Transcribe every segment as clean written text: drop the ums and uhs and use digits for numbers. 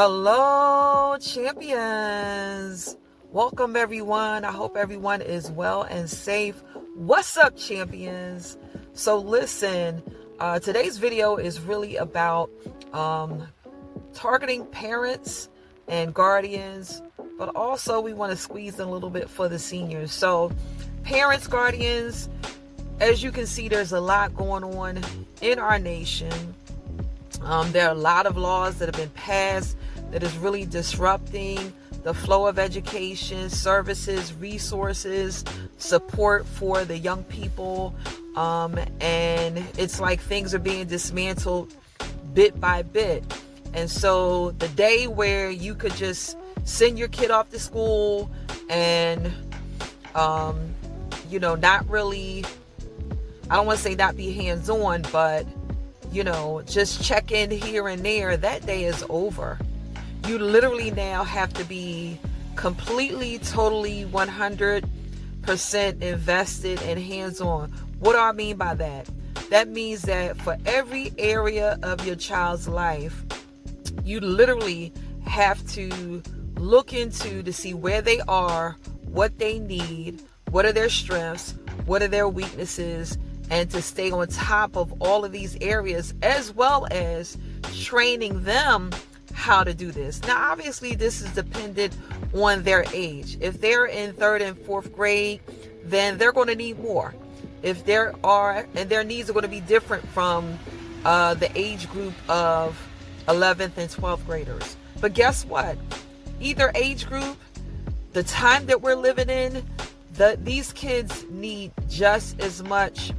Hello, champions. Welcome, everyone. I hope everyone is well and safe. What's up, champions? So listen, today's video is really about targeting parents and guardians, but also we want to squeeze in a little bit for the seniors. So parents, guardians, as you can see, there's a lot going on in our nation. There are a lot of laws that have been passed that is really disrupting the flow of education, services, resources, support for the young people. And it's like things are being dismantled bit by bit. And so the day where you could just send your kid off to school and, not really, I don't want to say not be hands-on, but just check in here and there, that day is over. You literally now have to be completely, totally, 100% invested and hands-on. What do I mean by that? That means that for every area of your child's life, you literally have to look into to see where they are, what they need, what are their strengths, what are their weaknesses, and to stay on top of all of these areas, as well as training them how to do this. Now, obviously, this is dependent on their age. If they're in 3rd and 4th grade, then they're going to need more. If their needs are going to be different from the age group of 11th and 12th graders. But guess what? Either age group, the time that we're living in, these kids need just as much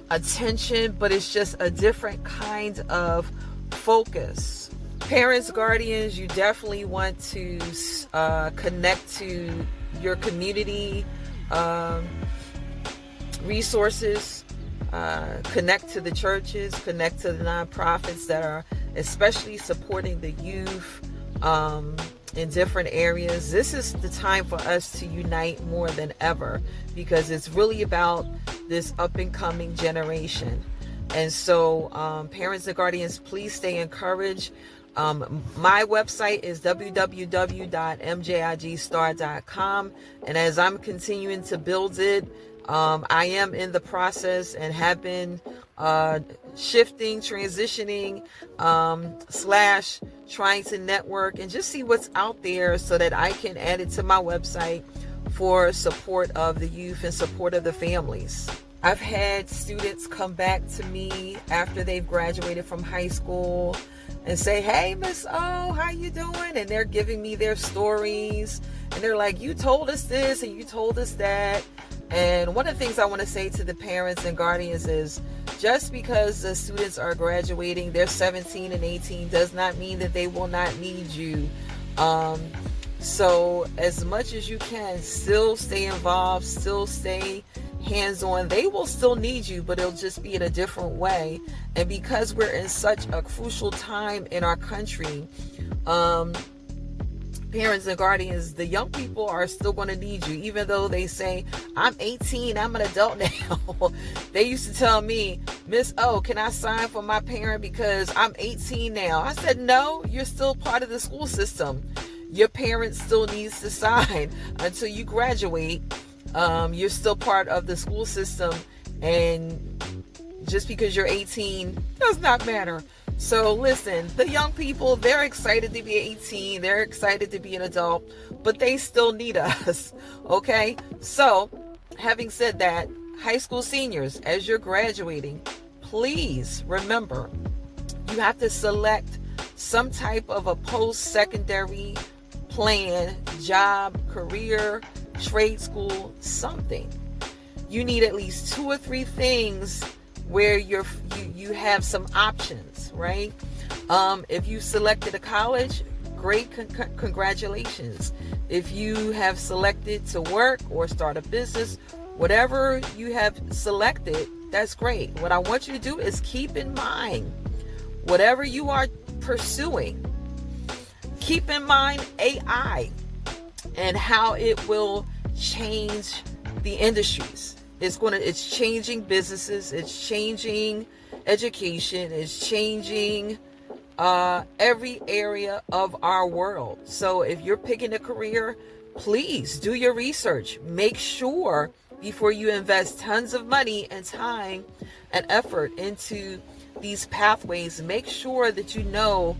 attention, but it's just a different kind of focus. Parents, guardians, you definitely want to connect to your community resources, connect to the churches, connect to the nonprofits that are especially supporting the youth in different areas. This is the time for us to unite more than ever, because it's really about this up and coming generation. And so parents and guardians, please stay encouraged. My website is www.mjigstar.com, and as I'm continuing to build it, I am in the process and have been shifting, transitioning, / trying to network and just see what's out there so that I can add it to my website for support of the youth and support of the families. I've had students come back to me after they've graduated from high school and say, "Hey, Miss O, how you doing?" And they're giving me their stories. And they're like, "You told us this and you told us that." And one of the things I want to say to the parents and guardians is, just because the students are graduating, they're 17 and 18, does not mean that they will not need you. So as much as you can, still stay involved, still stay hands-on. They will still need you, but it'll just be in a different way. And because we're in such a crucial time in our country, parents and guardians, the young people are still going to need you, even though they say, "I'm 18, I'm an adult now." They used to tell me, "Miss O, can I sign for my parent because I'm 18 now?" I said, "No, you're still part of the school system. Your parent still needs to sign until you graduate. You're still part of the school system, and just because you're 18 does not matter." So listen, the young people, they're excited to be 18. They're excited to be an adult, but they still need us. Okay? So having said that, high school seniors, as you're graduating, please remember, you have to select some type of a post-secondary plan, job, career, trade school, something. You need at least 2 or 3 things where you have some options, right? If you selected a college, great, congratulations. If you have selected to work or start a business, whatever you have selected, that's great. What I want you to do is keep in mind, whatever you are pursuing, keep in mind AI and how it will change the industries. It's changing businesses, it's changing education, it's changing every area of our world. So if you're picking a career, please do your research. Make sure before you invest tons of money and time and effort into these pathways, make sure that you know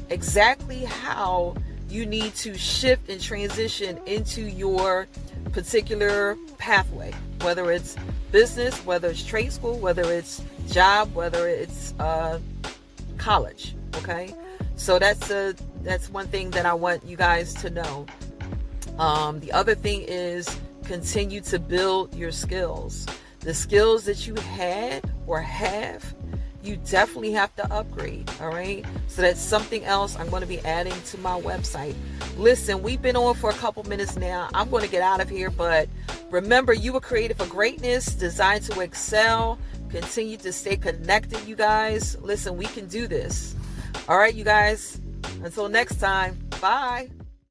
exactly how you need to shift and transition into your particular pathway, whether it's business, whether it's trade school, whether it's job, whether it's college. Okay, so that's one thing that I want you guys to know. The other thing is continue to build your skills. The skills that you had or have, you definitely have to upgrade. All right, so that's something else I'm going to be adding to my website. Listen, we've been on for a couple minutes now. I'm going to get out of here, but remember, you were created for greatness, designed to excel. Continue to stay connected, you guys. Listen, we can do this. All right, you guys. Until next time. Bye.